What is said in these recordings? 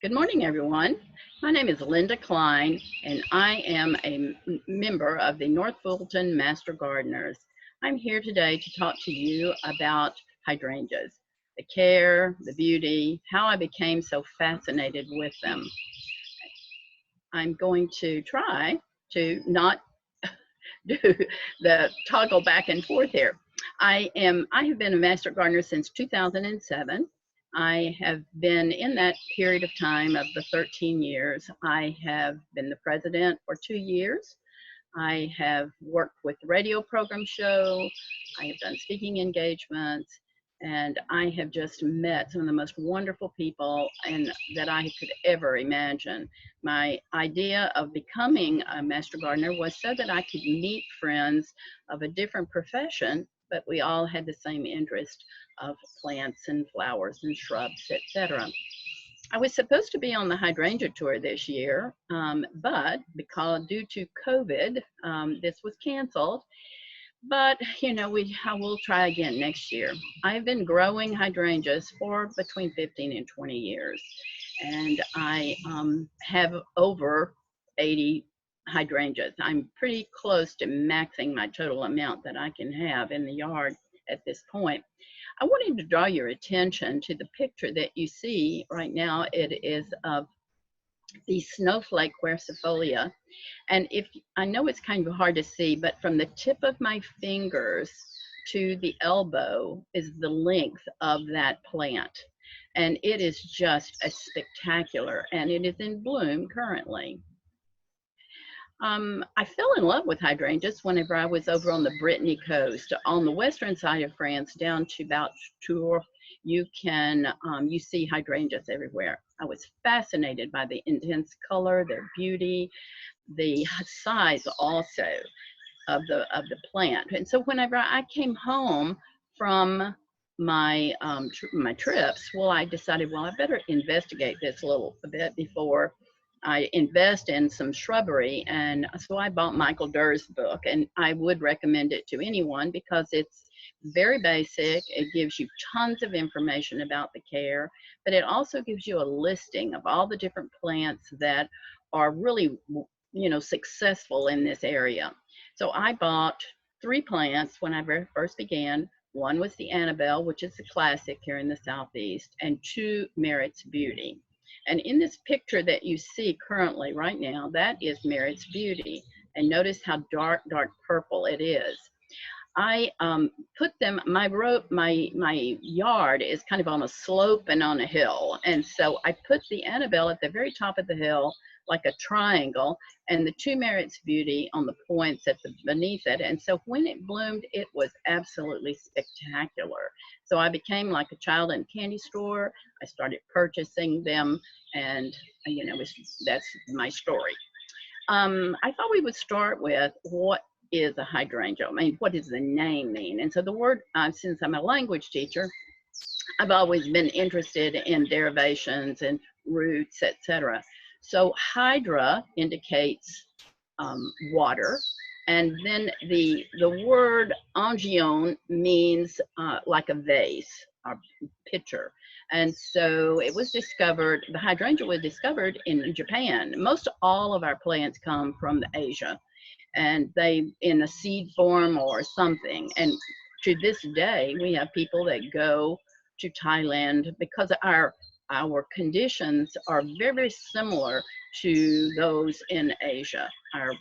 Good morning, everyone. My name is Linda Cline, and I am a member of the North Fulton Master Gardeners. I'm here today to talk to you about hydrangeas, the care, the beauty, how I became so fascinated with them. I'm going to try to not do the toggle back and forth here. I have been a Master Gardener since 2007. I have been in that period of time of the 13 years. I have been the president for 2 years. I have worked with the radio program show. I have done speaking engagements, and I have just met some of the most wonderful people and that I could ever imagine. My idea of becoming a Master Gardener was so that I could meet friends of a different profession, but we all had the same interest of plants and flowers and shrubs, etc. I was supposed to be on the hydrangea tour this year, but because due to COVID, this was canceled. But I will try again next year. I've been growing hydrangeas for between 15 and 20 years, and I have over 80 hydrangeas. I'm pretty close to maxing my total amount that I can have in the yard at this point. I wanted to draw your attention to the picture that you see right now. It is of the Snowflake Quercifolia. And I know it's kind of hard to see, but from the tip of my fingers to the elbow is the length of that plant. And it is just a spectacular, and it is in bloom currently. I fell in love with hydrangeas whenever I was over on the Brittany coast. On the western side of France, down to about Tours, you see hydrangeas everywhere. I was fascinated by the intense color, their beauty, the size also of the plant. And so whenever I came home from my trips, well, I decided, well, I better investigate this a little bit before I invest in some shrubbery. And so I bought Michael Durr's book, and I would recommend it to anyone because it's very basic. It gives you tons of information about the care, but it also gives you a listing of all the different plants that are really, successful in this area. So I bought 3 plants when I first began. One was the Annabelle, which is a classic here in the Southeast, and 2 Merritt's Beauty. And in this picture that you see currently right now, that is Merritt's Beauty. And notice how dark, dark purple it is. I put them, my yard is kind of on a slope and on a hill. And so I put the Annabelle at the very top of the hill, like a triangle, and the 2 Merritt's Beauty on the points beneath it. And so when it bloomed, it was absolutely spectacular. So I became like a child in a candy store. I started purchasing them, and that's my story. I thought we would start with what is a hydrangea. I mean, what does the name mean? And so the word, since I'm a language teacher, I've always been interested in derivations and roots, etc. So hydra indicates water, and then the word angion means like a vase or pitcher. And so it was discovered, the hydrangea was discovered in Japan. Most all of our plants come from Asia, and they in a seed form or something. And to this day, we have people that go to Thailand because our conditions are very, very similar to those in Asia, our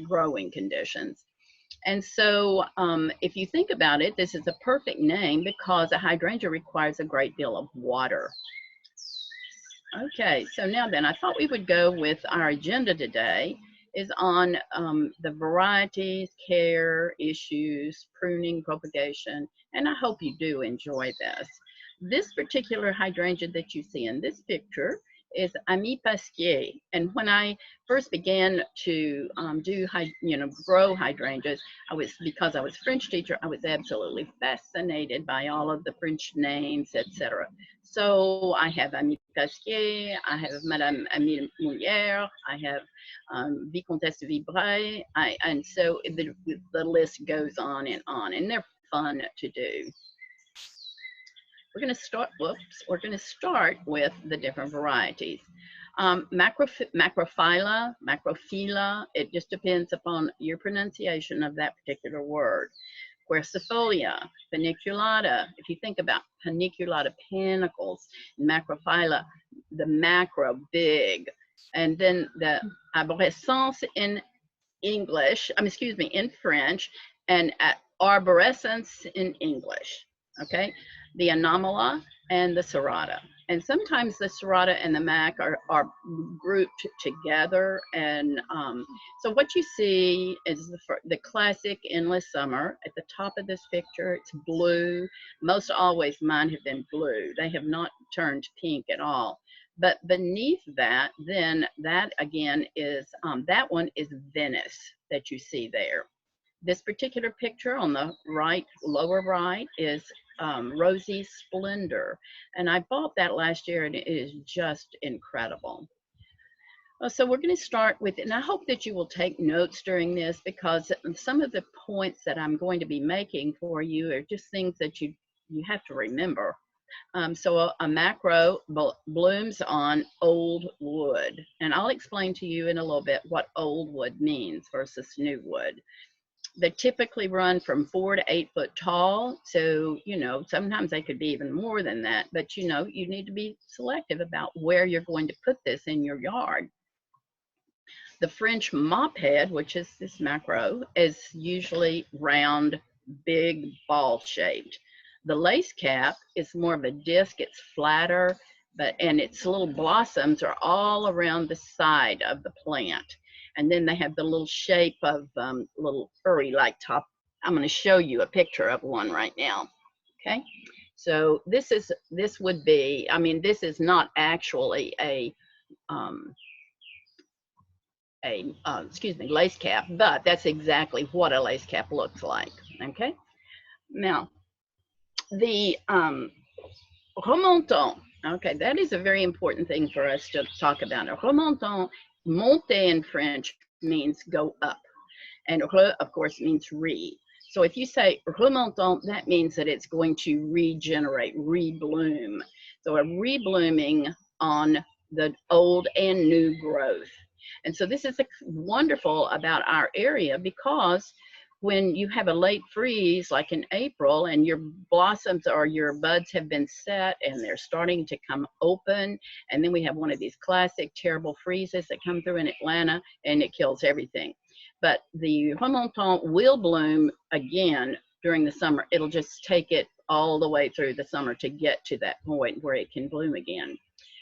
growing conditions. And so if you think about it, this is a perfect name because a hydrangea requires a great deal of water. Okay, so now then, I thought we would go with our agenda today is on the varieties, care, issues, pruning, propagation, and I hope you do enjoy this. This particular hydrangea that you see in this picture is Ami Pasquier. And when I first began to grow hydrangeas, because I was a French teacher, I was absolutely fascinated by all of the French names, etc. So I have Ami Pasquier, I have Madame Amie Moulière, I have Vicomtesse Vibray, and so the list goes on, and they're fun to do. we're going to start, we're going to start with the different varieties. Macrophylla, it just depends upon your pronunciation of that particular word. Quercifolia, paniculata, if you think about paniculata, panicles, macrophylla, the macro, big, and then the arborescence in English, excuse me, in French, and arborescence in English, okay? The anomala and the serrata. And sometimes the serrata and the mac are grouped together. And so what you see is the classic endless summer. At the top of this picture, it's blue. Most always mine have been blue. They have not turned pink at all. But beneath that, then that again is, that one is Venice that you see there. This particular picture on the right, lower right, is Rosy Splendor. And I bought that last year and it is just incredible. So we're going to start with, and I hope that you will take notes during this, because some of the points that I'm going to be making for you are just things that you have to remember. So a macro blooms on old wood, and I'll explain to you in a little bit what old wood means versus new wood. They typically run from 4 to 8 foot tall, so you know sometimes they could be even more than that, but you know you need to be selective about where you're going to put this in your yard. The French mop head, which is this macro, is usually round, big, ball shaped. The lace cap is more of a disc, it's flatter, and its little blossoms are all around the side of the plant. And then they have the little shape of little furry-like top. I'm going to show you a picture of one right now. Okay, so this would be, this is not actually a lace cap, but that's exactly what a lace cap looks like. Okay, now the remontant. Okay, that is a very important thing for us to talk about. A remontant, monter in French means go up, and re, of course, means re. So if you say remontant, that means that it's going to regenerate, rebloom. So a reblooming on the old and new growth. And so this is wonderful about our area, because when you have a late freeze like in April and your blossoms or your buds have been set and they're starting to come open, and then we have one of these classic terrible freezes that come through in Atlanta and it kills everything. But the remontant will bloom again during the summer. It'll just take it all the way through the summer to get to that point where it can bloom again.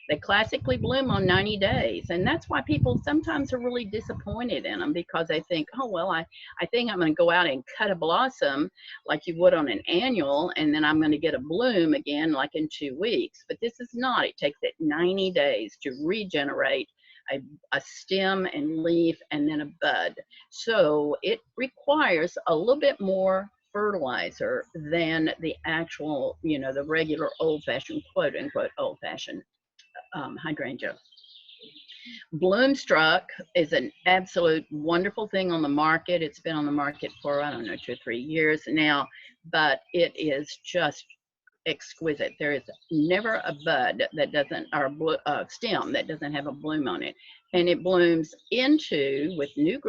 They classically bloom on 90 days, and that's why people sometimes are really disappointed in them, because they think, oh, well, I think I'm going to go out and cut a blossom like you would on an annual, and then I'm going to get a bloom again like in 2 weeks. But this is not. It takes it 90 days to regenerate a stem and leaf and then a bud. So it requires a little bit more fertilizer than the actual, the regular old-fashioned, quote-unquote, old-fashioned hydrangea. Bloomstruck is an absolute wonderful thing on the market. It's been on the market for, I don't know, 2 or 3 years now, but it is just exquisite. There is never a bud that doesn't, or a stem that doesn't have a bloom on it, and it blooms into, with new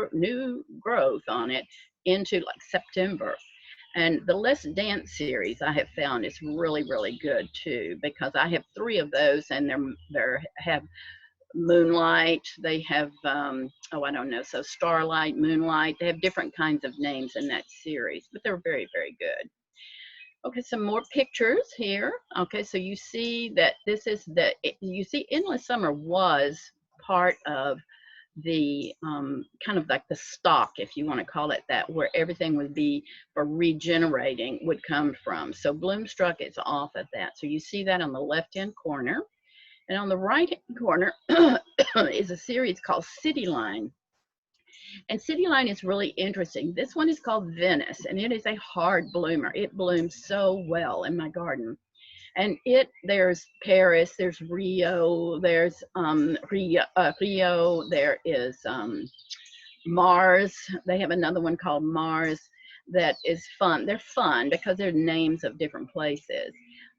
growth on it, into like September. And the Let's Dance series I have found is really, really good too, because I have 3 of those, and they have Moonlight, they have, I don't know, so Starlight, Moonlight, they have different kinds of names in that series, but they're very, very good. Okay, some more pictures here. Okay, so you see that this is you see Endless Summer was part of the kind of like the stock, if you want to call it that, where everything would be for regenerating would come from. So Bloomstruck is off of that. So you see that on the left-hand corner. And on the right-hand corner is a series called City Line. And City Line is really interesting. This one is called Venice, and it is a hard bloomer. It blooms so well in my garden. And there's Paris, there's Rio, there's Rio, there is Mars. They have another one called Mars that is fun. They're fun because they're names of different places.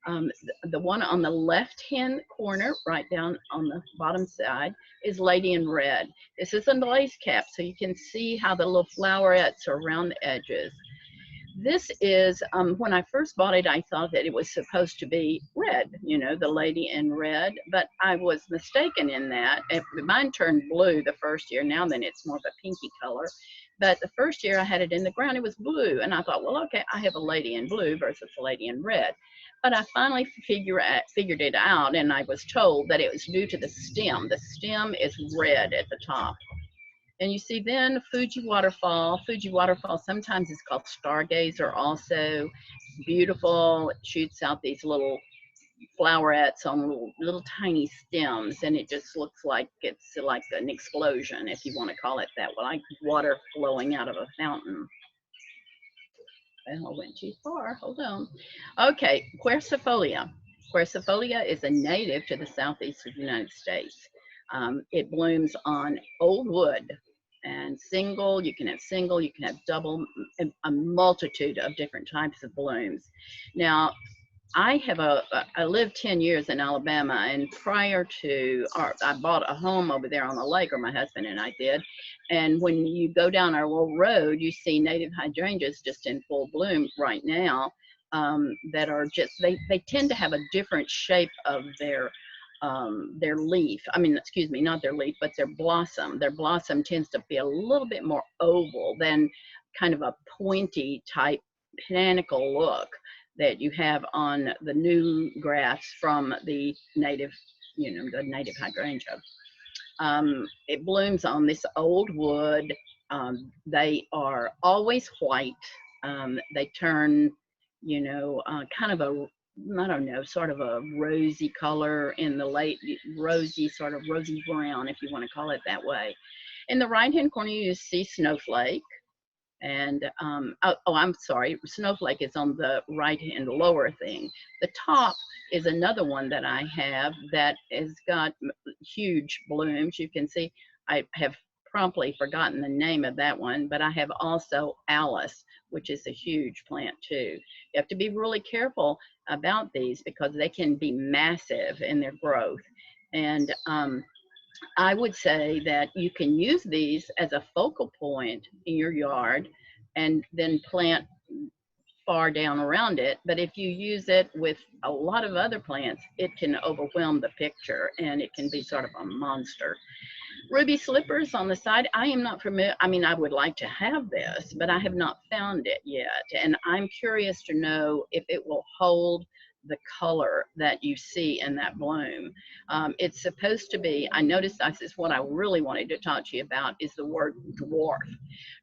The one on the left-hand corner, right down on the bottom side, is Lady in Red. This is a lace cap, so you can see how the little flowerets are around the edges. This is, when I first bought it, I thought that it was supposed to be red, you know, the Lady in Red, but I was mistaken in that. Mine turned blue the first year. Now then it's more of a pinky color. But the first year I had it in the ground, it was blue. And I thought, well, okay, I have a Lady in Blue versus a Lady in Red. But I finally figured it out, and I was told that it was due to the stem. The stem is red at the top. And you see then Fuji Waterfall. Fuji Waterfall sometimes is called Stargazer also. Beautiful. It shoots out these little flowerets on little tiny stems, and it just looks like it's like an explosion, if you want to call it that, like water flowing out of a fountain. Well, I went too far. Hold on. Okay, Quercifolia. Quercifolia is a native to the southeast of the United States. It blooms on old wood and single. You can have double, a multitude of different types of blooms. Now, I lived 10 years in Alabama, and prior to, I bought a home over there on the lake, or my husband and I did. And when you go down our old road, you see native hydrangeas just in full bloom right now, that are just, they tend to have a different shape of their leaf. I mean, excuse me, not their leaf, but their blossom. Their blossom tends to be a little bit more oval than kind of a pointy type panicle look that you have on the new grafts from the native, you know, the native hydrangea. It blooms on this old wood. They are always white. They turn, you know, kind of a, I don't know, sort of a rosy color in the late, rosy, sort of rosy brown, if you want to call it that way. In the right-hand corner, you see Snowflake. And I'm sorry, Snowflake is on the right hand lower thing. The top is another one that I have that has got huge blooms. You can see I have promptly forgotten the name of that one, but I have also Alice, which is a huge plant too. You have to be really careful about these because they can be massive in their growth. And I would say that you can use these as a focal point in your yard and then plant far down around it. But if you use it with a lot of other plants, it can overwhelm the picture and it can be sort of a monster. Ruby slippers on the side. I am not familiar. I mean, I would like to have this, but I have not found it yet. And I'm curious to know if it will hold the color that you see in that bloom. It's supposed to be, I noticed this is what I really wanted to talk to you about, is the word dwarf.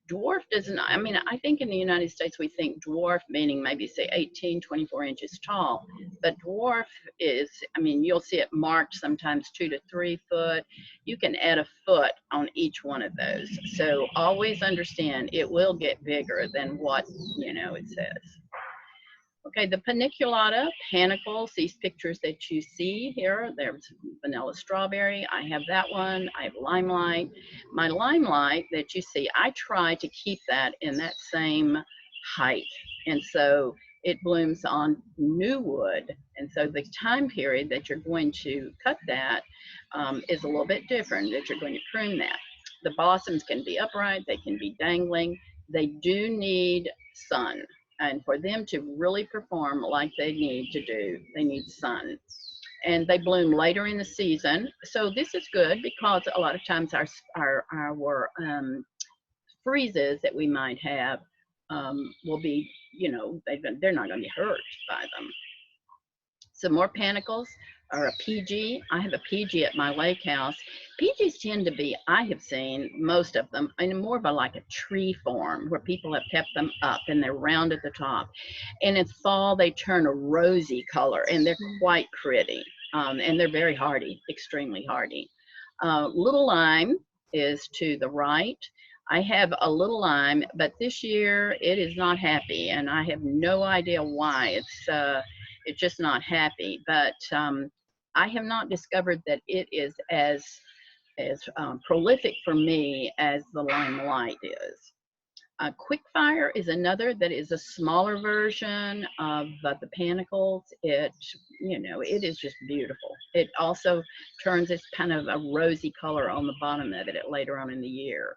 Dwarf doesn't, I mean, I think in the United States we think dwarf meaning maybe say 18, 24 inches tall, but dwarf is, I mean, you'll see it marked sometimes 2 to 3 foot. You can add a foot on each one of those. So always understand it will get bigger than what, you know, it says. Okay, the paniculata, panicles, these pictures that you see here, there's vanilla strawberry. I have that one. I have limelight. My limelight that you see, I try to keep that in that same height. And so it blooms on new wood. And so the time period that you're going to cut that is a little bit different, that you're going to prune that. The blossoms can be upright. They can be dangling. They do need sun. And for them to really perform like they need to do, they need sun. And they bloom later in the season. So this is good because a lot of times our freezes that we might have will be, you know, they're not going to be hurt by them. Some more panicles are a PG. I have a PG at my lake house. PGs tend to be, I have seen most of them, in more of a like a tree form where people have kept them up and they're round at the top. And in fall, they turn a rosy color and they're quite pretty. And they're very hardy, extremely hardy. Little lime is to the right. I have a little lime, but this year it is not happy and I have no idea why. It's just not happy, but I have not discovered that it is as prolific for me as the limelight is. Quickfire is another that is a smaller version of the panicles. It, you know, it is just beautiful. It also turns this kind of a rosy color on the bottom of it later on in the year.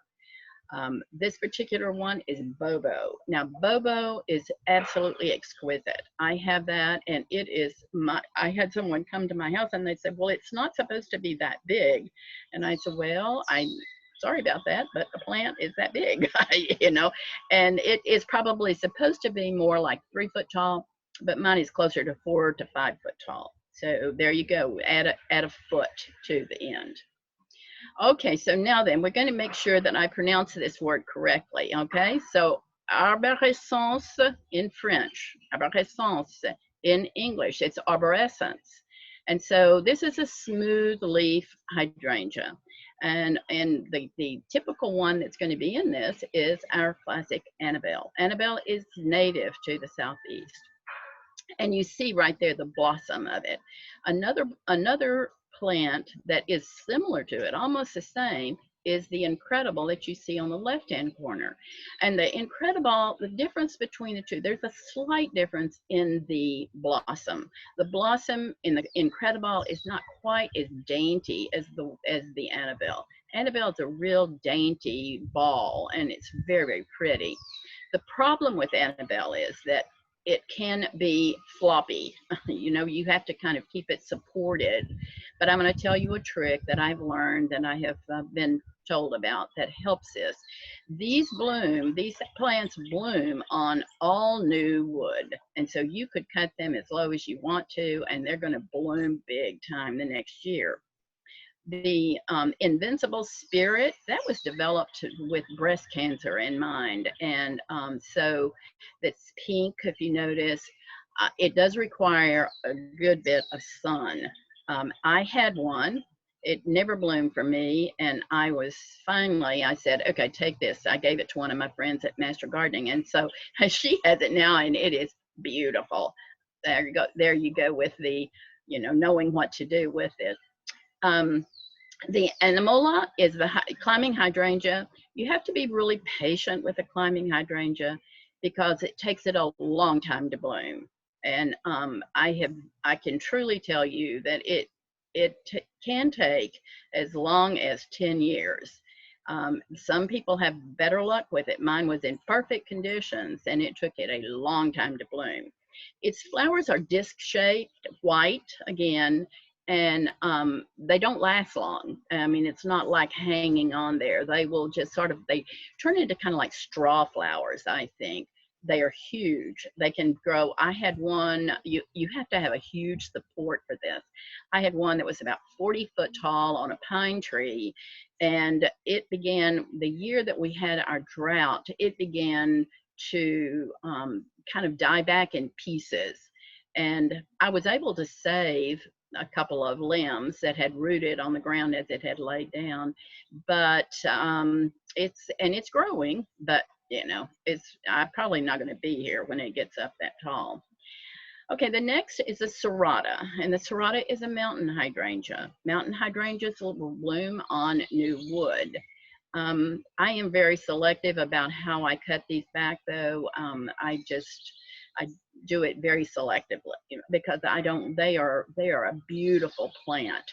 This particular one is Bobo. Now, Bobo is absolutely exquisite. I have that, and it is my, I had someone come to my house and they said, well, it's not supposed to be that big. And I said, well, I'm sorry about that, but the plant is that big, you know, and it is probably supposed to be more like 3 foot tall, but mine is closer to 4 to 5 foot tall. So there you go, add a foot to the end. Okay, so now then, we're going to make sure that I pronounce this word correctly, okay? So, arborescence in French, arborescence in English, it's arborescence. And so this is a smooth leaf hydrangea. And the typical one that's going to be in this is our classic Annabelle. Annabelle is native to the Southeast. And you see right there the blossom of it. Another plant that is similar to it, almost the same, is the Incredible that you see on the left-hand corner. And the Incredible, the difference between the two, there's a slight difference in the blossom. The blossom in the Incredible is not quite as dainty as the Annabelle. Annabelle is a real dainty ball, and it's very, very pretty. The problem with Annabelle is that it can be floppy. You know, you have to kind of keep it supported. But I'm going to tell you a trick that I've learned and I have been told about that helps this. These plants bloom on all new wood. And so you could cut them as low as you want to, and they're going to bloom big time the next year. The Invincible Spirit, that was developed with breast cancer in mind. And so that's pink, if you notice. It does require a good bit of sun. I had one. It never bloomed for me. And I said, okay, take this. I gave it to one of my friends at Master Gardening. And so she has it now, and it is beautiful. There you go. There you go with the, you know, knowing what to do with it. The Anemola is the climbing hydrangea. You have to be really patient with a climbing hydrangea because it takes it a long time to bloom. And I can truly tell you that it can take as long as 10 years. Some people have better luck with it. Mine was in perfect conditions, and it took it a long time to bloom. Its flowers are disc-shaped, white again, and they don't last long. I mean, it's not like hanging on there. They will just they turn into kind of like straw flowers, I think. They are huge. They can grow. I had one, you have to have a huge support for this. I had one that was about 40 foot tall on a pine tree, and it began, the year that we had our drought, it began to kind of die back in pieces. And I was able to save a couple of limbs that had rooted on the ground as it had laid down, but it's growing, but you know, I'm probably not going to be here when it gets up that tall. Okay, the next is a serrata, and the serrata is a mountain hydrangea. Mountain hydrangeas will bloom on new wood. I am very selective about how I cut these back, though. I do it very selectively because they are a beautiful plant.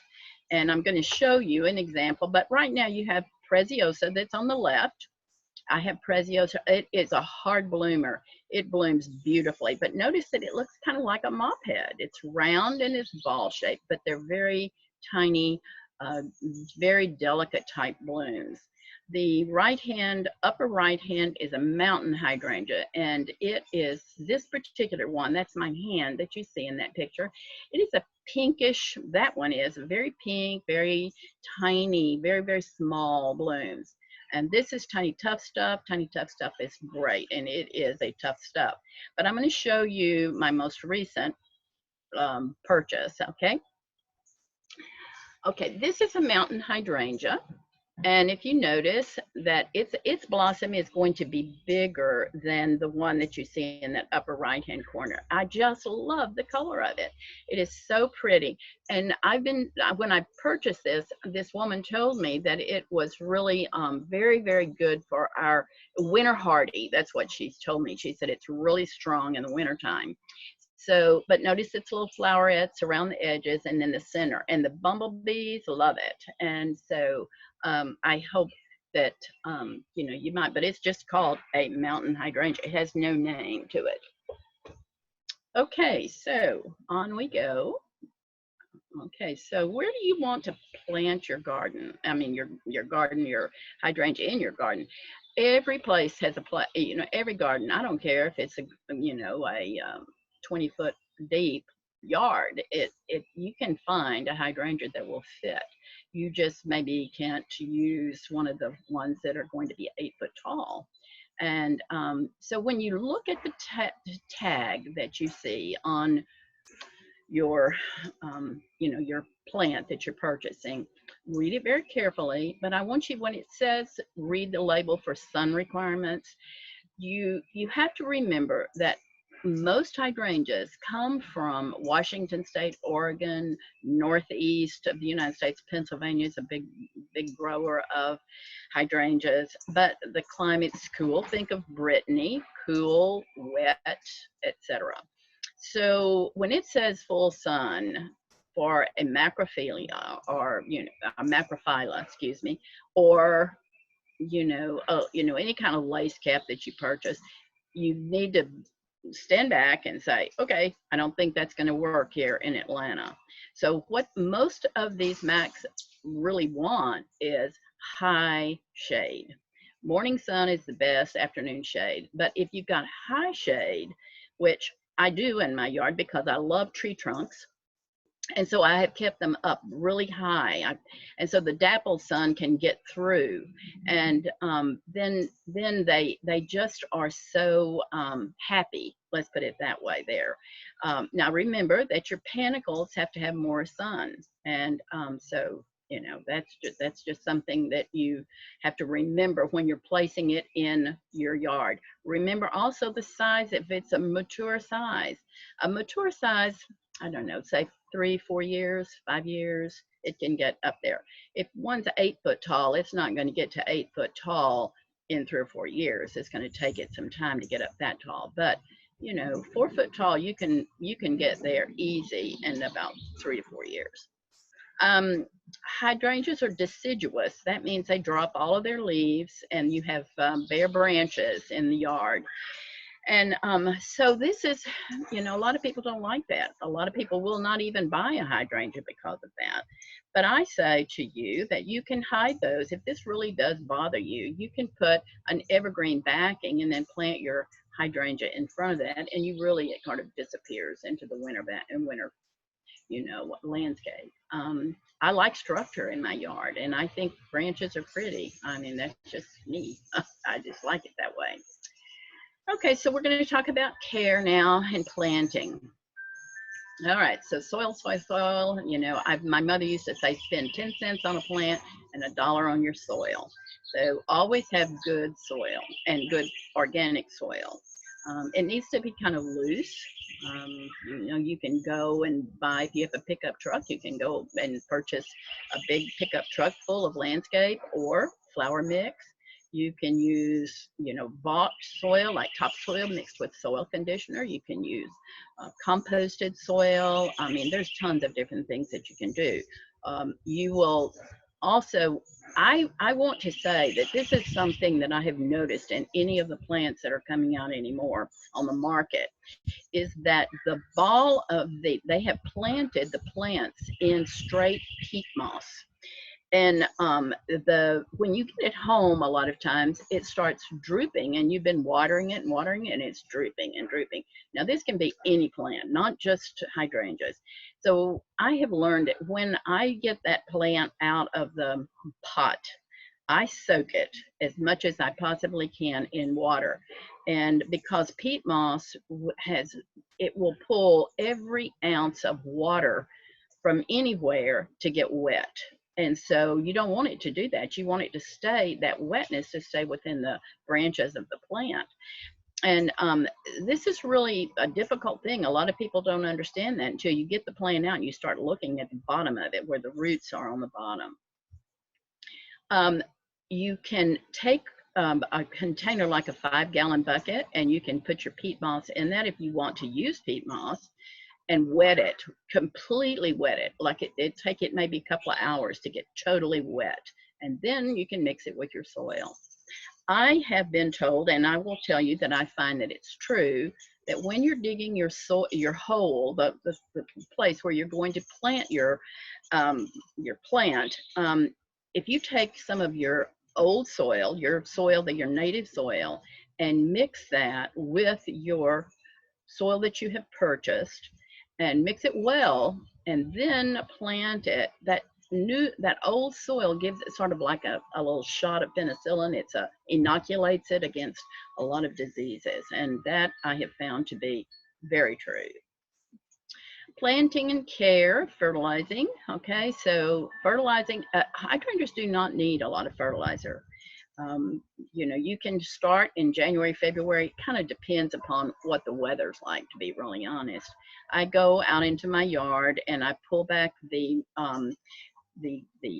And I'm going to show you an example, but right now you have Preciosa that's on the left. I have Preciosa. It is a hard bloomer. It blooms beautifully, but notice that it looks kind of like a mop head. It's round and it's ball shaped, but they're very tiny, very delicate type blooms. The upper right hand is a mountain hydrangea, and it is this particular one, that's my hand that you see in that picture. It is a pinkish, that one is very pink, very tiny, very, very small blooms. And this is Tiny Tough Stuff. Tiny Tough Stuff is great, and it is a tough stuff. But I'm going to show you my most recent purchase, okay? Okay, this is a mountain hydrangea. And if you notice that its blossom is going to be bigger than the one that you see in that upper right hand corner. I just love the color of it. It is so pretty. And when I purchased this woman told me that it was really very, very good for our winter hardy. That's what she's told me. She said it's really strong in the wintertime. So, but notice its little flowerets around the edges and then the center, and the bumblebees love it. And so I hope that, you might, but it's just called a mountain hydrangea. It has no name to it. Okay, so on we go. Okay, so where do you want to plant your garden? I mean, your garden, your hydrangea in your garden. Every place has a place, every garden. I don't care if it's a 20-foot deep yard. You can find a hydrangea that will fit. You just maybe can't use one of the ones that are going to be 8 foot tall. And so when you look at the tag that you see on your your plant that you're purchasing, read it very carefully. But I want you, when it says read the label for sun requirements, you have to remember that most hydrangeas come from Washington State, Oregon, northeast of the United States. Pennsylvania is a big grower of hydrangeas, but the climate's cool. Think of Brittany, cool, wet, etc. So when it says full sun for a macrophilia, or a macrophylla, excuse me, or any kind of lace cap that you purchase, you need to stand back and say, okay, I don't think that's going to work here in Atlanta. So what most of these Macs really want is high shade. Morning sun is the best, afternoon shade. But if you've got high shade, which I do in my yard because I love tree trunks, and so I have kept them up really high, and so the dappled sun can get through, and then they just are so happy. Let's put it that way. There. Now remember that your panicles have to have more sun, and so that's just something that you have to remember when you're placing it in your yard. Remember also the size. If it's a mature size, I don't know, say 3-4 years, 5 years, it can get up there. If one's 8 foot tall, it's not going to get to 8 foot tall in 3 or 4 years. It's going to take it some time to get up that tall. But 4 foot tall, you can get there easy in about 3 to 4 years. Hydrangeas are deciduous. That means they drop all of their leaves, and you have bare branches in the yard. And so this is, a lot of people don't like that. A lot of people will not even buy a hydrangea because of that. But I say to you that you can hide those. If this really does bother you, you can put an evergreen backing and then plant your hydrangea in front of that, and it kind of disappears into the winter landscape. I like structure in my yard, and I think branches are pretty. I mean, that's just me. I just like it that way. Okay, so we're going to talk about care now and planting. All right, so soil. My mother used to say spend 10 cents on a plant and $1 on your soil. So always have good soil and good organic soil. It needs to be kind of loose. You can go and buy, if you have a pickup truck, you can go and purchase a big pickup truck full of landscape or flower mix. You can use, bought soil, like topsoil mixed with soil conditioner. You can use composted soil. I mean, there's tons of different things that you can do. You will also, I want to say that this is something that I have noticed in any of the plants that are coming out anymore on the market, is that they have planted the plants in straight peat moss. And when you get it home, a lot of times it starts drooping, and you've been watering it, and it's drooping and drooping. Now this can be any plant, not just hydrangeas. So I have learned that when I get that plant out of the pot, I soak it as much as I possibly can in water. And because peat moss it will pull every ounce of water from anywhere to get wet. And so you don't want it to do that. You want it to stay, that wetness to stay within the branches of the plant. And this is really a difficult thing. A lot of people don't understand that until you get the plant out and you start looking at the bottom of it where the roots are on the bottom. You can take a container like a 5-gallon bucket, and you can put your peat moss in that if you want to use peat moss, and wet it, completely wet it. Like it take it maybe a couple of hours to get totally wet. And then you can mix it with your soil. I have been told, and I will tell you that I find that it's true, that when you're digging your hole, the place where you're going to plant your plant, if you take some of your old soil, your native soil, and mix that with your soil that you have purchased, and mix it well, and then plant it, that old soil gives it sort of like a little shot of penicillin. It inoculates it against a lot of diseases, and that I have found to be very true. Planting and care, fertilizing. Okay, so fertilizing, hydrangeas do not need a lot of fertilizer. You know, you can start in January, February. It kind of depends upon what the weather's like, to be really honest. I go out into my yard and I pull back the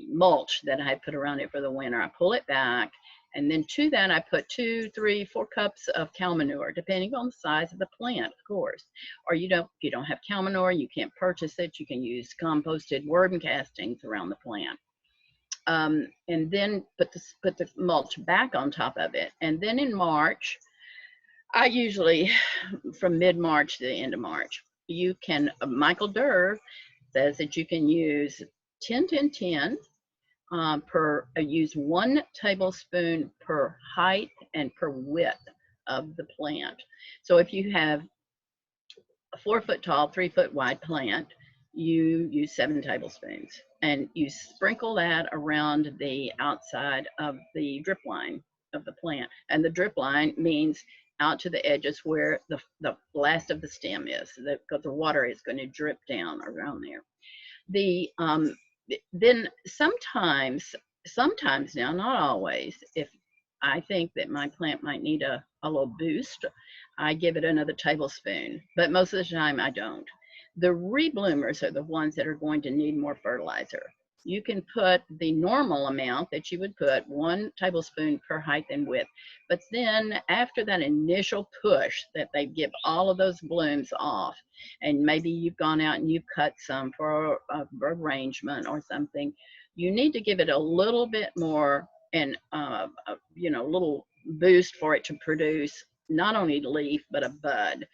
mulch that I put around it for the winter. I pull it back, and then to that I put 2, 3, 4 cups of cow manure, depending on the size of the plant, of course. Or if you don't have cow manure, you can't purchase it, you can use composted worm castings around the plant. And then put the mulch back on top of it. And then in March, I usually, from mid-March to the end of March, you can, Michael Durr says that you can use 10-10-10 use 1 tablespoon per height and per width of the plant. So if you have a 4-foot tall, 3-foot wide plant, you use 7 tablespoons, and you sprinkle that around the outside of the drip line of the plant. And the drip line means out to the edges where the last of the stem is, because the water is going to drip down around there. Then sometimes now, not always, if I think that my plant might need a little boost, I give it another tablespoon, but most of the time I don't. The rebloomers are the ones that are going to need more fertilizer. You can put the normal amount that you would put, 1 tablespoon per height and width. But then after that initial push that they give all of those blooms off, and maybe you've gone out and you've cut some for arrangement or something, you need to give it a little bit more, and you know, a little boost for it to produce not only leaf but a bud.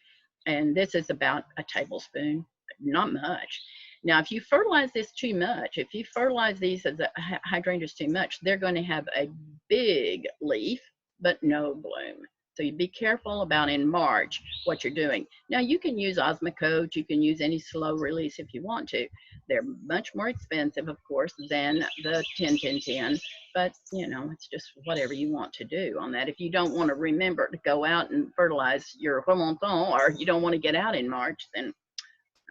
And this is about a tablespoon, not much. Now, if you fertilize this too much, if you fertilize these as hydrangeas too much, they're going to have a big leaf but no bloom. So you be careful about in March what you're doing. Now, you can use Osmocote, you can use any slow release if you want to. They're much more expensive, of course, than the 10-10-10, but you know, it's just whatever you want to do on that. If you don't want to remember to go out and fertilize your remontant, or you don't want to get out in March, then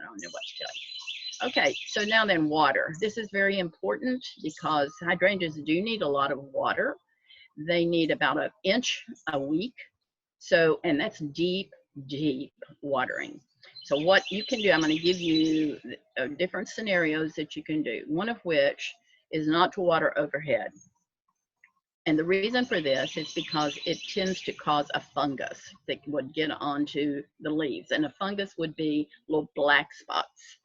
I don't know what to tell you. Okay, so now then, water. This is very important because hydrangeas do need a lot of water. They need about 1 inch a week. So, and that's deep, deep watering. So what you can do, I'm going to give you different scenarios that you can do, one of which is not to water overhead. And the reason for this is because it tends to cause a fungus that would get onto the leaves. And a fungus would be little black spots.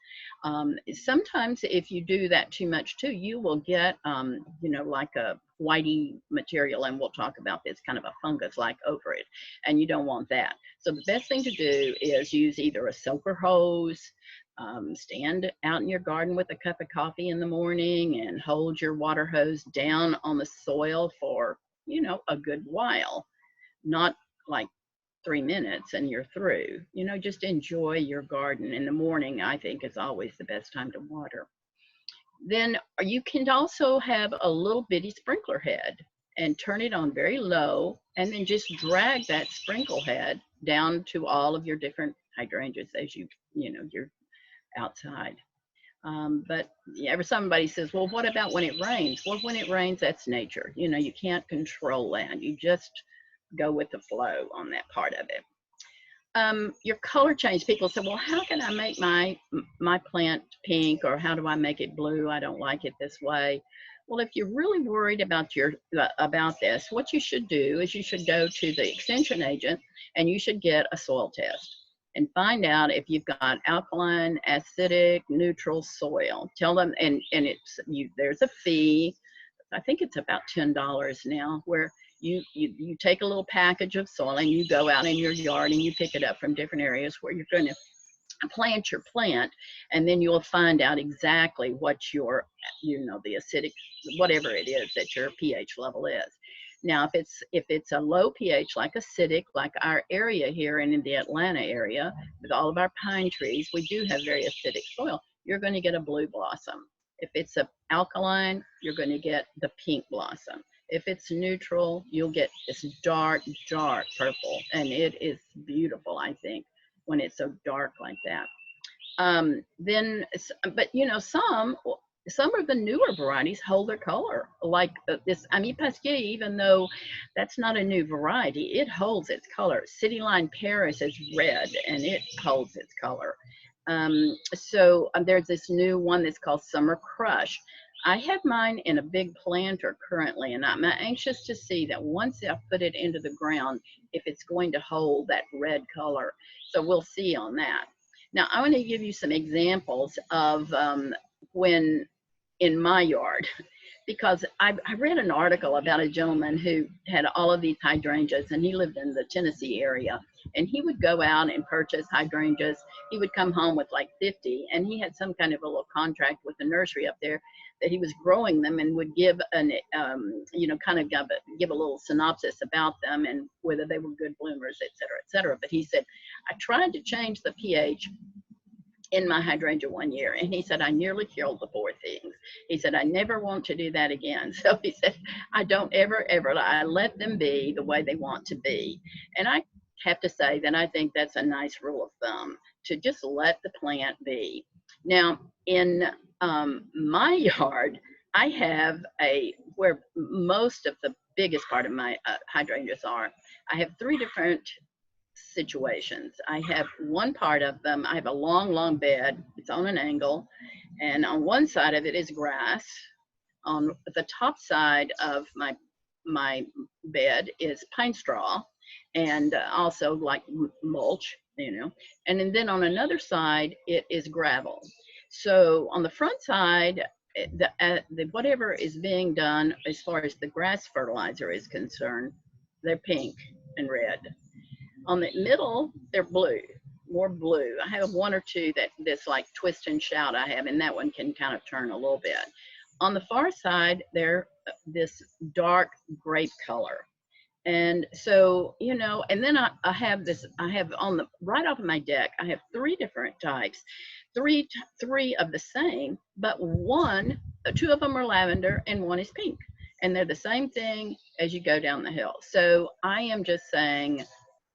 Sometimes if you do that too much too, you will get, you know, like a whitey material, and we'll talk about this, kind of a fungus-like over it, and you don't want that. So the best thing to do is use either a soaker hose, stand out in your garden with a cup of coffee in the morning and hold your water hose down on the soil for, you know, a good while, not like 3 minutes and you're through. You know, just enjoy your garden. In the morning, I think, is always the best time to water. Then you can also have a little bitty sprinkler head and turn it on very low, and then just drag that sprinkle head down to all of your different hydrangeas as you know, you're outside. But yeah, somebody says, well, what about when it rains? Well, when it rains, that's nature. You know, you can't control that. You just go with the flow on that part of it. Your color change. People say, well, how can I make my plant pink, or how do I make it blue? I don't like it this way. Well, if you're really worried about about this, what you should do is you should go to the extension agent and you should get a soil test and find out if you've got alkaline, acidic, neutral soil. Tell them, and there's a fee. I think it's about $10 now, where you take a little package of soil and you go out in your yard and you pick it up from different areas where you're going to plant your plant, and then you'll find out exactly what your, the acidic, whatever it is that your pH level is. Now, if it's a low pH, like acidic, like our area here and in the Atlanta area, with all of our pine trees, we do have very acidic soil. You're going to get a blue blossom. If it's a alkaline, you're going to get the pink blossom. If it's neutral, you'll get this dark, dark purple, and it is beautiful, I think, when it's so dark like that. But some of the newer varieties hold their color, like this Ami Pasquier, even though that's not a new variety, it holds its color. City Line Paris is red, and it holds its color. There's this new one that's called Summer Crush. I have mine in a big planter currently, and I'm anxious to see that once I put it into the ground, if it's going to hold that red color. So we'll see on that. Now, I want to give you some examples of when in my yard, because I read an article about a gentleman who had all of these hydrangeas, and he lived in the Tennessee area, and he would go out and purchase hydrangeas. He would come home with like 50, and he had some kind of a little contract with the nursery up there that he was growing them, and would give give a little synopsis about them and whether they were good bloomers, et cetera, et cetera. But he said, I tried to change the pH in my hydrangea one year, and he said, I nearly killed the poor things. He said, I never want to do that again. So he said, I don't ever, I let them be the way they want to be. And I have to say that I think that's a nice rule of thumb, to just let the plant be. Now, in my yard, I have where most of the biggest part of my hydrangeas are, I have 3 different situations. I have one part of them, I have a long bed. It's on an angle, and on one side of it is grass. On the top side of my bed is pine straw, and also like mulch, and then on another side it is gravel. So on the front side, whatever is being done as far as the grass fertilizer is concerned, they're pink and red. On the middle, they're blue, more blue. I have 1 or 2 that's like twist and shout I have, and that one can kind of turn a little bit. On the far side, they're this dark grape color. And so, and then I have on the right off of my deck, I have 3 different types, three of the same, but 2 of them are lavender and 1 is pink. And they're the same thing as you go down the hill. So I am just saying,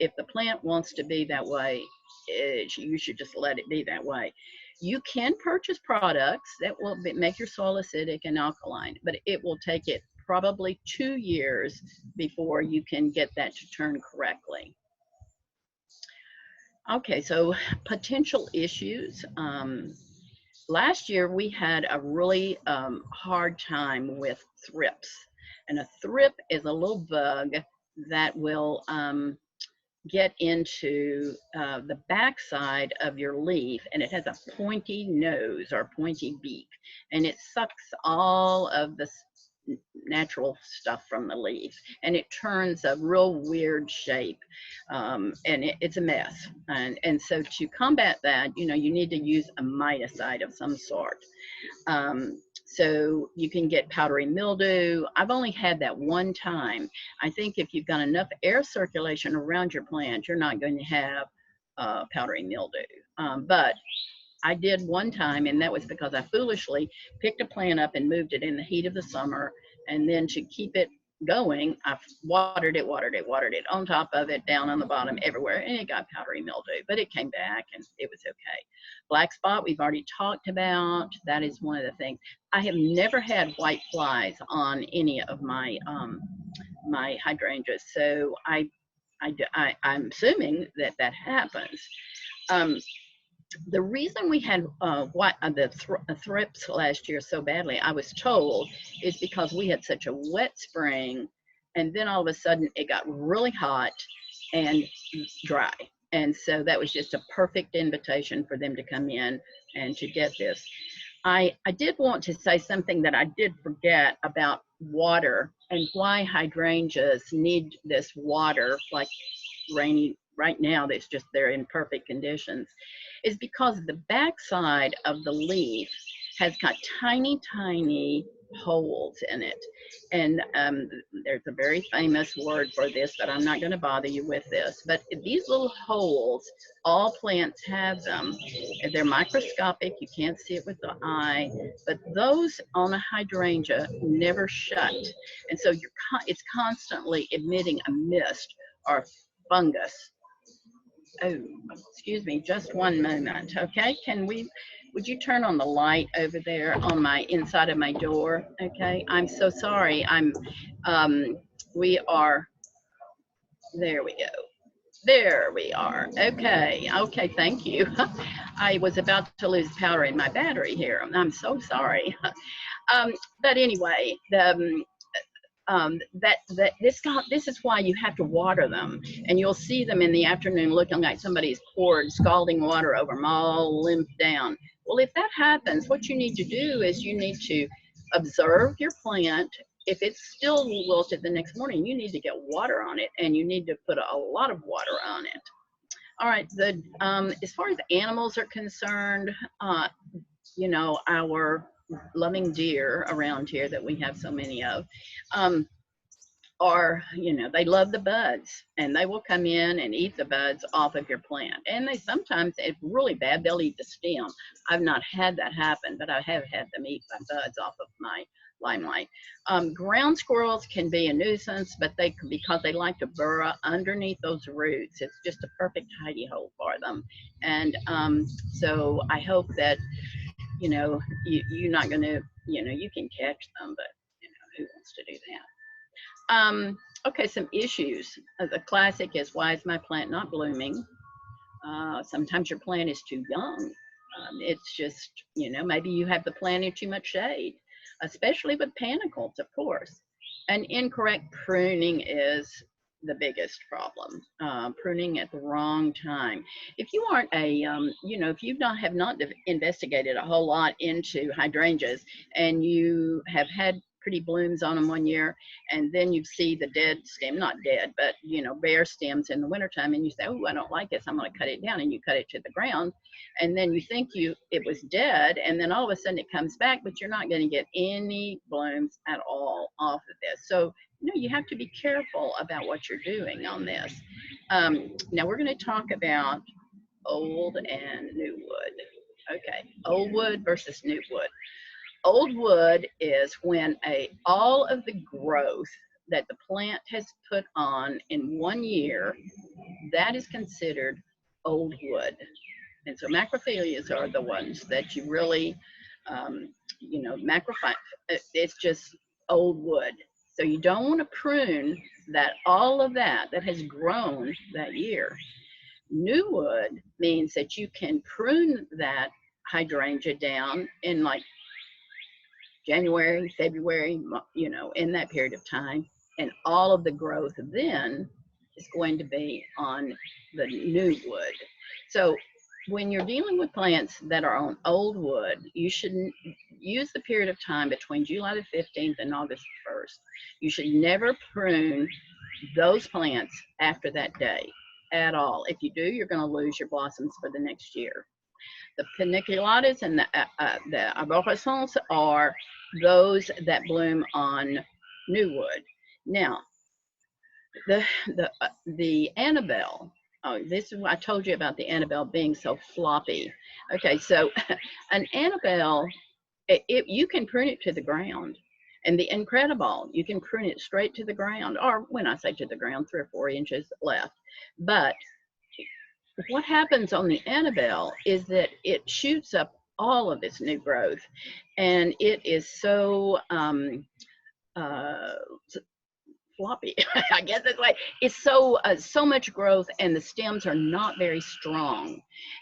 if the plant wants to be that way, you should just let it be that way. You can purchase products that will make your soil acidic and alkaline, but it will take it probably 2 years before you can get that to turn correctly. Okay, so potential issues. Last year we had a really hard time with thrips, and a thrip is a little bug that will get into the backside of your leaf, and it has a pointy nose or pointy beak, and it sucks all of the natural stuff from the leaf, and it turns a real weird shape, and it's a mess. And so to combat that, you need to use a miticide of some sort. So you can get powdery mildew. I've only had that one time. I think if you've got enough air circulation around your plant, you're not going to have powdery mildew. But I did one time, and that was because I foolishly picked a plant up and moved it in the heat of the summer, and then to keep it going, I watered it on top of it, down on the bottom, everywhere, and it got powdery mildew, but it came back and it was okay. Black spot, we've already talked about. That is one of the things. I have never had white flies on any of my my hydrangeas, so I'm assuming that that happens. The reason we had thrips last year so badly, I was told, is because we had such a wet spring, and then all of a sudden it got really hot and dry. And so that was just a perfect invitation for them to come in and to get this. I did want to say something that I did forget about water and why hydrangeas need this water, like rainy right now, that's just they're in perfect conditions, is because the backside of the leaf has got tiny holes in it. And there's a very famous word for this, but I'm not going to bother you with this. But these little holes, all plants have them. They're microscopic, you can't see it with the eye, but those on a hydrangea never shut. And so it's constantly emitting a mist or fungus. Oh, excuse me, just one moment, okay? Would you turn on the light over there on my inside of my door, okay? I'm so sorry, we are, there we go. There we are, okay, thank you. I was about to lose power in my battery here. I'm so sorry. But anyway, this is why you have to water them, and you'll see them in the afternoon looking like somebody's poured scalding water over them, all limped down. Well, if that happens, what you need to do is you need to observe your plant. If it's still wilted the next morning, you need to get water on it, and you need to put a lot of water on it. All right, as far as animals are concerned, you know, our loving deer around here that we have so many of, are, you know, they love the buds, and they will come in and eat the buds off of your plant. And they sometimes, if really bad, they'll eat the stem. I've not had that happen, but I have had them eat my buds off of my limelight. Ground squirrels can be a nuisance, but because they like to burrow underneath those roots, it's just a perfect hidey hole for them. And so I hope that, you know, you're not going to, you know, you can catch them, but, you know, who wants to do that? Okay, some issues. The classic is, why is my plant not blooming? Sometimes your plant is too young. It's just, you know, maybe you have the plant in too much shade, especially with panicles, of course. And incorrect pruning is the biggest problem. Pruning at the wrong time. If you aren't you know, if you have not investigated a whole lot into hydrangeas, and you have had pretty blooms on them one year, and then you see the dead stem, not dead, but, you know, bare stems in the wintertime, and you say, oh, I don't like this, I'm going to cut it down, and you cut it to the ground, and then you think it was dead, and then all of a sudden it comes back, but you're not going to get any blooms at all off of this. So, you know, you have to be careful about what you're doing on this. Now we're going to talk about old and new wood. Okay, old wood versus new wood. Old wood is when all of the growth that the plant has put on in 1 year, that is considered old wood. And so macrophyllias are the ones that you really, you know, it's just old wood. So you don't want to prune all of that has grown that year. New wood means that you can prune that hydrangea down in like January, February, you know, in that period of time, and all of the growth then is going to be on the new wood. So when you're dealing with plants that are on old wood, you shouldn't use the period of time between July the 15th and August the 1st. You should never prune those plants after that day at all. If you do, you're going to lose your blossoms for the next year. The paniculatas and the arborescens are those that bloom on new wood. Now, the Annabelle, this is what I told you about the Annabelle being so floppy. Okay, so an Annabelle, you can prune it to the ground, And the incredible, you can prune it straight to the ground, or when I say to the ground, 3 or 4 inches left. But what happens on the Annabelle is that it shoots up all of its new growth, and it is so uh, floppy. I guess that's why it's so much growth, and the stems are not very strong.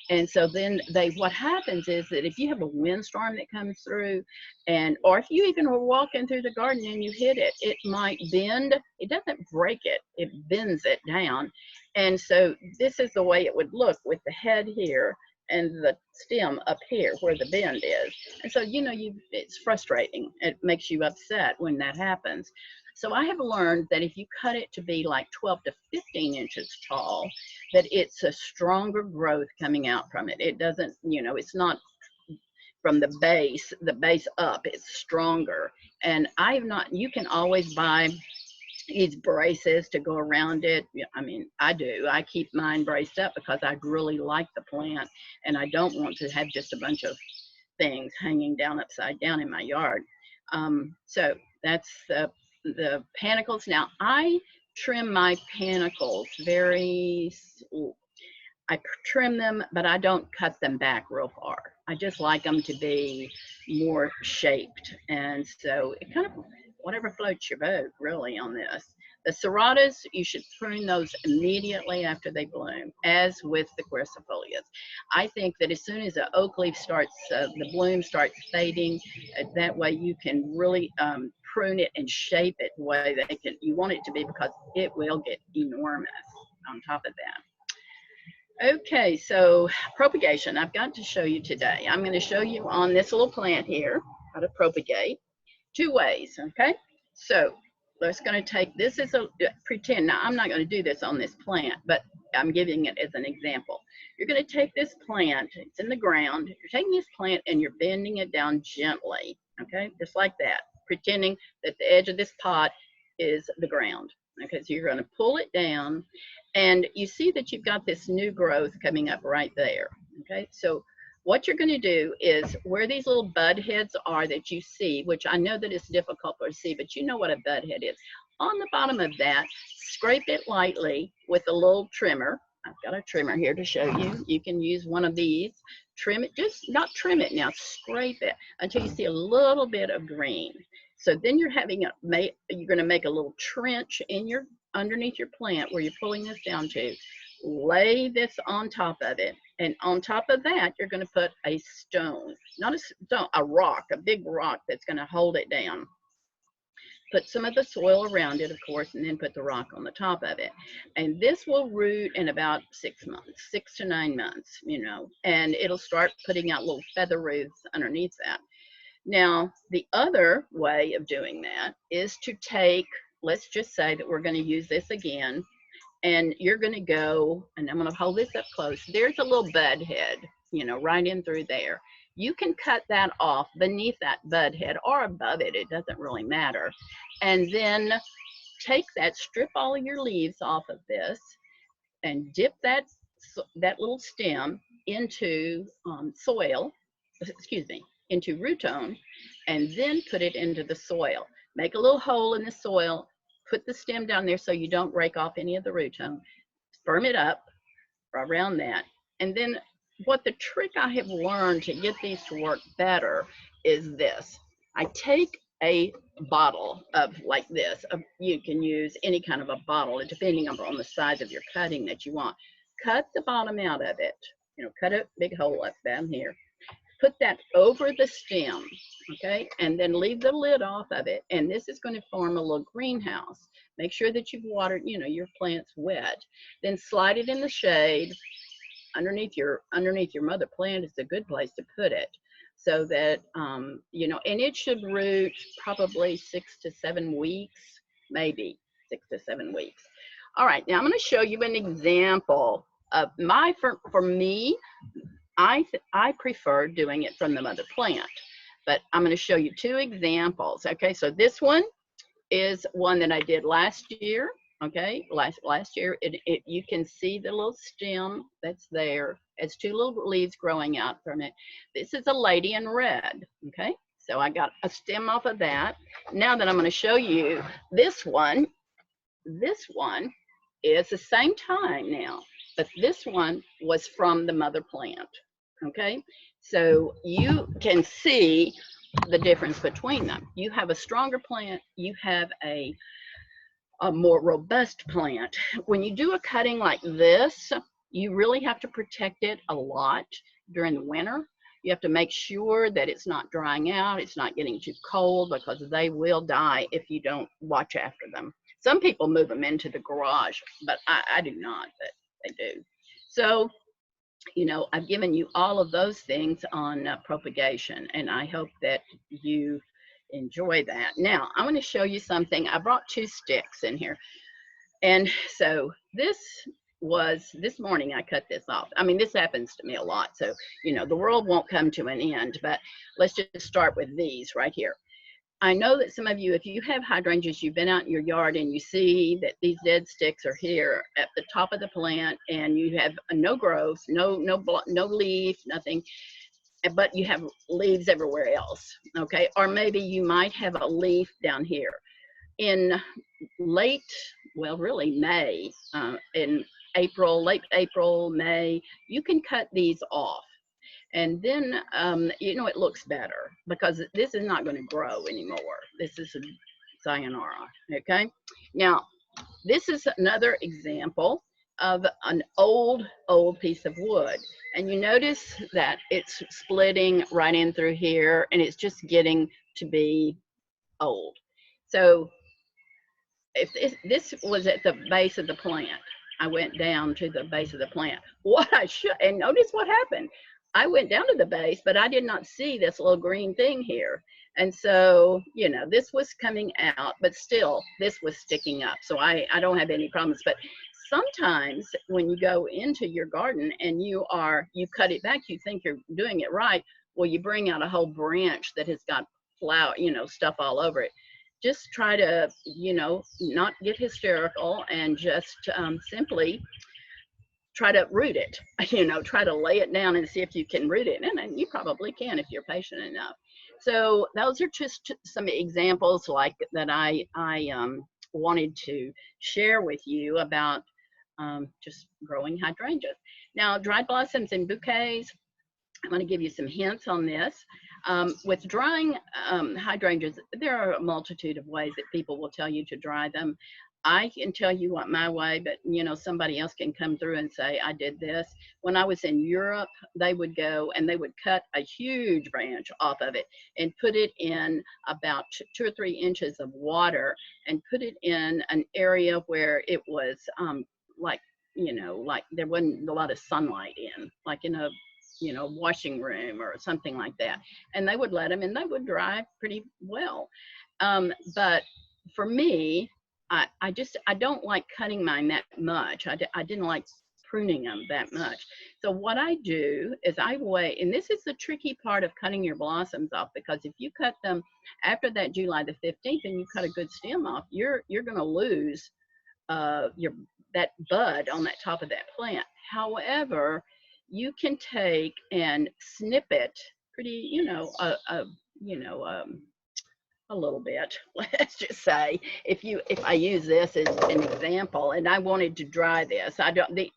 And so then what happens is that if you have a windstorm that comes through, and or if you even were walking through the garden and you hit it, it might bend. It doesn't break it, it bends it down. And so this is the way it would look with the head here and the stem up here where the bend is. And so, you know, it's frustrating. It makes you upset when that happens. So I have learned that if you cut it to be like 12 to 15 inches tall, that it's a stronger growth coming out from it. It doesn't, you know, it's not from the base up, it's stronger. And you can always buy these braces to go around it. I mean, I do. I keep mine braced up because I really like the plant, and I don't want to have just a bunch of things hanging down upside down in my yard. So that's the panicles. Now I trim my panicles I trim them, but I don't cut them back real far. I just like them to be more shaped. And so it kind of, whatever floats your boat really on this. The serratas, you should prune those immediately after they bloom, as with the quercifolias. I think that as soon as the oak leaf starts, the bloom starts fading, that way you can really prune it and shape it the way that you want it to be, because it will get enormous on top of that. Okay, so propagation, I've got to show you today. I'm going to show you on this little plant here how to propagate 2 ways, okay? So let's going to take, this is pretend, now I'm not going to do this on this plant, but I'm giving it as an example. You're going to take this plant, it's in the ground, you're taking this plant and you're bending it down gently, okay? Just like that, pretending that the edge of this pot is the ground. Okay, so you're going to pull it down, and you see that you've got this new growth coming up right there. Okay, so what you're going to do is where these little bud heads are that you see, which I know that it's difficult to see, but you know what a bud head is. On the bottom of that, scrape it lightly with a little trimmer. I've got a trimmer here to show you. You can use one of these. Trim it, just not trim it now, scrape it until you see a little bit of green. So then you're going to make a little trench in underneath your plant where you're pulling this down to. Lay this on top of it, and on top of that you're going to put a stone, not a stone, a rock, a big rock that's going to hold it down. Put some of the soil around it, of course, and then put the rock on the top of it. And this will root in about 6 months, 6 to 9 months, you know, and it'll start putting out little feather roots underneath that. Now, the other way of doing that is to take, let's just say that we're going to use this again, and you're going to go, and I'm going to hold this up close. There's a little bud head, you know, right in through there. You can cut that off beneath that bud head or above it. It doesn't really matter. And then take that, strip all of your leaves off of this, and dip that little stem into soil, excuse me, into rooton, and then put it into the soil. Make a little hole in the soil, put the stem down there so you don't break off any of the rooton, firm it up around that. And then what the trick I have learned to get these to work better is this. I take a bottle of like this, you can use any kind of a bottle depending on the size of your cutting that you want. Cut the bottom out of it, you know, cut a big hole up down here. Put that over the stem, okay, and then leave the lid off of it, and this is going to form a little greenhouse. Make sure that you've watered, you know, your plant's wet. Then slide it in the shade underneath your mother plant is a good place to put it, so that you know, and it should root probably 6 to 7 weeks, maybe 6 to 7 weeks. All right, now I'm going to show you an example of for me, I prefer doing it from the mother plant, but I'm going to show you 2 examples. Okay, so this one is one that I did last year. Okay, last year, you can see the little stem that's there. It's 2 little leaves growing out from it. This is a lady in red. Okay, so I got a stem off of that, now that I'm going to show you this one is the same time now, but this one was from the mother plant. Okay, so you can see the difference between them. You have a stronger plant, you have a more robust plant. When you do a cutting like this, you really have to protect it a lot during the winter. You have to make sure that it's not drying out, it's not getting too cold, because they will die if you don't watch after them. Some people move them into the garage, but I do not, but they do. So, you know, I've given you all of those things on propagation, and I hope that you enjoy that. Now, I'm going to show you something. I brought 2 sticks in here. And so this morning I cut this off. I mean, this happens to me a lot. So, you know, the world won't come to an end, but let's just start with these right here. I know that some of you, if you have hydrangeas, you've been out in your yard and you see that these dead sticks are here at the top of the plant, and you have no growth, no leaf, nothing, but you have leaves everywhere else. Okay, or maybe you might have a leaf down here. In late, well, really May, in April, late April, May, you can cut these off. And then, you know, it looks better because this is not going to grow anymore. This is a sayonara, okay? Now, this is another example of an old piece of wood. And you notice that it's splitting right in through here, and it's just getting to be old. So if this was at the base of the plant, I went down to the base of the plant. What I should, and notice what happened. I went down to the base, but I did not see this little green thing here. And so, you know, this was coming out, but still this was sticking up. So I don't have any problems. But sometimes when you go into your garden and you cut it back, you think you're doing it right. Well, you bring out a whole branch that has got flower, you know, stuff all over it. Just try to, you know, not get hysterical and just simply try to root it, you know, try to lay it down and see if you can root it. And you probably can if you're patient enough. So those are just some examples like that I wanted to share with you about just growing hydrangeas. Now, dried blossoms and bouquets, I'm going to give you some hints on this. With drying hydrangeas, there are a multitude of ways that people will tell you to dry them. I can tell you what my way, but you know, somebody else can come through and say, I did this. When I was in Europe, they would go and they would cut a huge branch off of it and put it in about 2 or 3 inches of water and put it in an area where it was like, you know, like there wasn't a lot of sunlight in, like in a, you know, washing room or something like that. And they would let them, and they would dry pretty well. But for me, I don't like cutting mine that much. I didn't like pruning them that much. So what I do is I wait, and this is the tricky part of cutting your blossoms off, because if you cut them after that July the 15th and you cut a good stem off, you're going to lose that bud on that top of that plant. However, you can take and snip it pretty, you know, a little bit. Let's just say if I use this as an example, and I wanted to dry this, the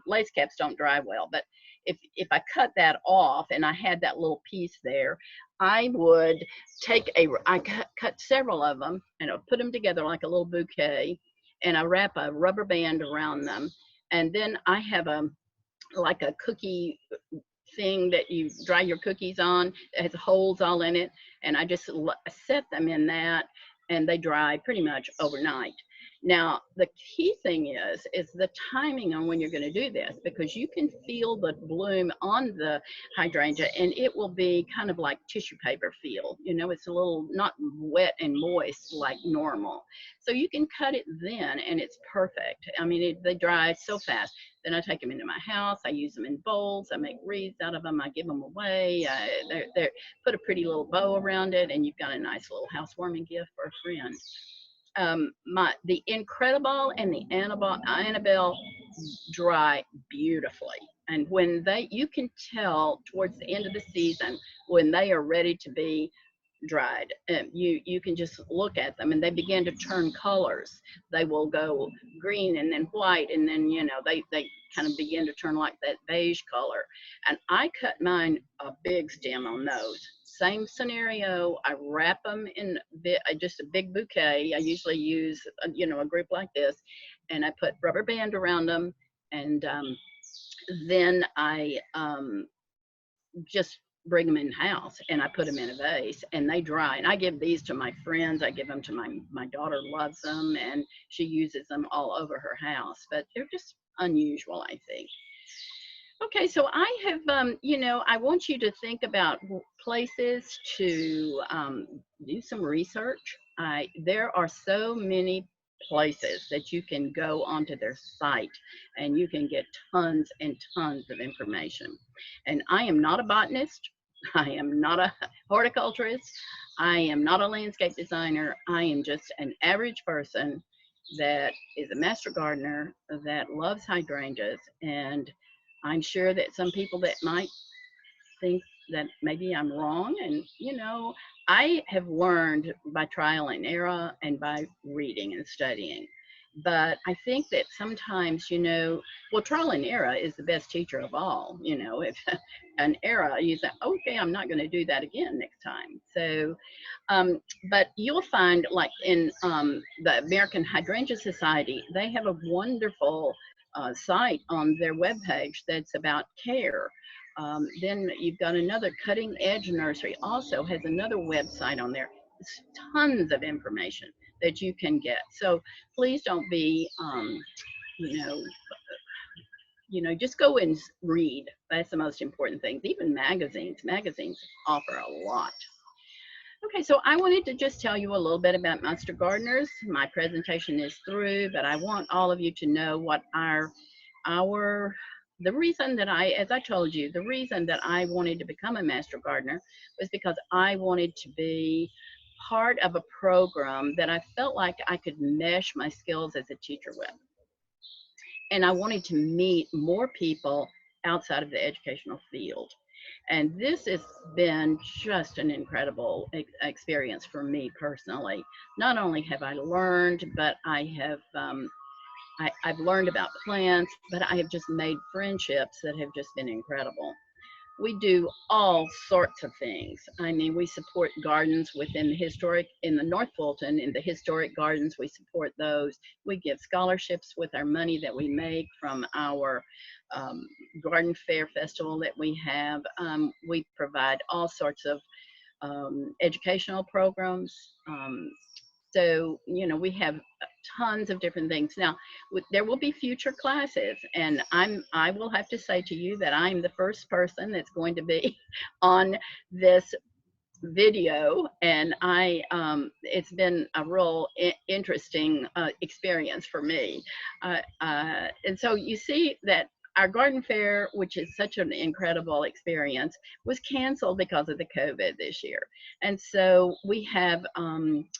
lace caps don't dry well, but if I cut that off and I had that little piece there, I would take I cut several of them and I put them together like a little bouquet, and I wrap a rubber band around them, and then I have like a cookie thing that you dry your cookies on. It has holes all in it, and I just set them in that, and they dry pretty much overnight. Now, the key thing is the timing on when you're going to do this, because you can feel the bloom on the hydrangea, and it will be kind of like tissue paper feel. You know, it's a little not wet and moist like normal. So you can cut it then, and it's perfect. I mean, they dry so fast. Then I take them into my house. I use them in bowls. I make wreaths out of them. I give them away. They're put a pretty little bow around it, and you've got a nice little housewarming gift for a friend. The Incredible and the Annabelle dry beautifully, and when you can tell towards the end of the season when they are ready to be dried. You can just look at them and they begin to turn colors. They will go green and then white, and then they kind of begin to turn like that beige color. And I cut mine a big stem on those. Same scenario. I wrap them in just a big bouquet. I usually use a group like this, and I put rubber band around them, and then I just bring them in the house and I put them in a vase and they dry. And I give these to my friends. I give them to my daughter, loves them, and she uses them all over her house. But they're just unusual, I think. Okay, so I have, I want you to think about places to do some research. There are so many places that you can go onto their site and you can get tons and tons of information. And I am not a botanist. I am not a horticulturist. I am not a landscape designer. I am just an average person that is a master gardener that loves hydrangeas. And I'm sure that some people that might think that maybe I'm wrong. And, I have learned by trial and error and by reading and studying. But I think that sometimes, trial and error is the best teacher of all. If an error, you say, okay, I'm not going to do that again next time. So, but you'll find, like in the American Hydrangea Society, they have a wonderful site on their webpage that's about care. Then you've got another Cutting Edge Nursery, also has another website on there. It's tons of information that you can get. So please don't be, just go and read. That's the most important thing. Even magazines offer a lot. Okay, so I wanted to just tell you a little bit about Master Gardeners. My presentation is through, but I want all of you to know what the reason that as I told you, the reason that I wanted to become a Master Gardener was because I wanted to be part of a program that I felt like I could mesh my skills as a teacher with. And I wanted to meet more people outside of the educational field. And this has been just an incredible experience for me personally. Not only have I learned, but I've learned about plants, but I have just made friendships that have just been incredible. We do all sorts of things. I mean, we support gardens within in the North Fulton, in the historic gardens, we support those. We give scholarships with our money that we make from our garden fair festival that we have. We provide all sorts of educational programs. So, we have tons of different things. Now, there will be future classes, and I will have to say to you that I'm the first person that's going to be on this video, and it's been a real interesting experience for me. And so you see that our garden fair, which is such an incredible experience, was canceled because of the COVID this year. And so we have,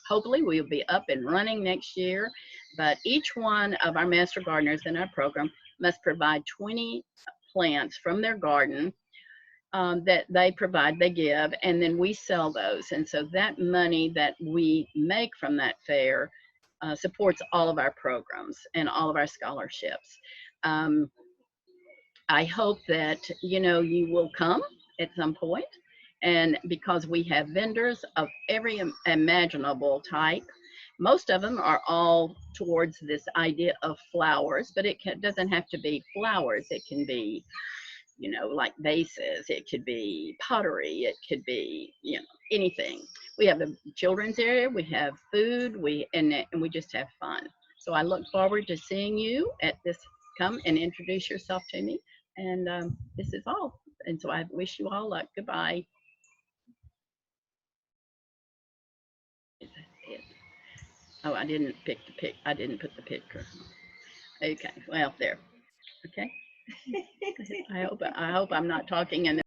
hopefully we'll be up and running next year, but each one of our master gardeners in our program must provide 20 plants from their garden that they give, and then we sell those. And so that money that we make from that fair supports all of our programs and all of our scholarships. I hope that, you will come at some point, and because we have vendors of every imaginable type. Most of them are all towards this idea of flowers, but it doesn't have to be flowers. It can be, like vases. It could be pottery. It could be, anything. We have a children's area. We have food. And we just have fun. So I look forward to seeing you at this. Come and introduce yourself to me. And this is all. And so I wish you all luck. Goodbye. Oh, I didn't put the picture. Okay. Well, there. Okay. I hope I'm not talking in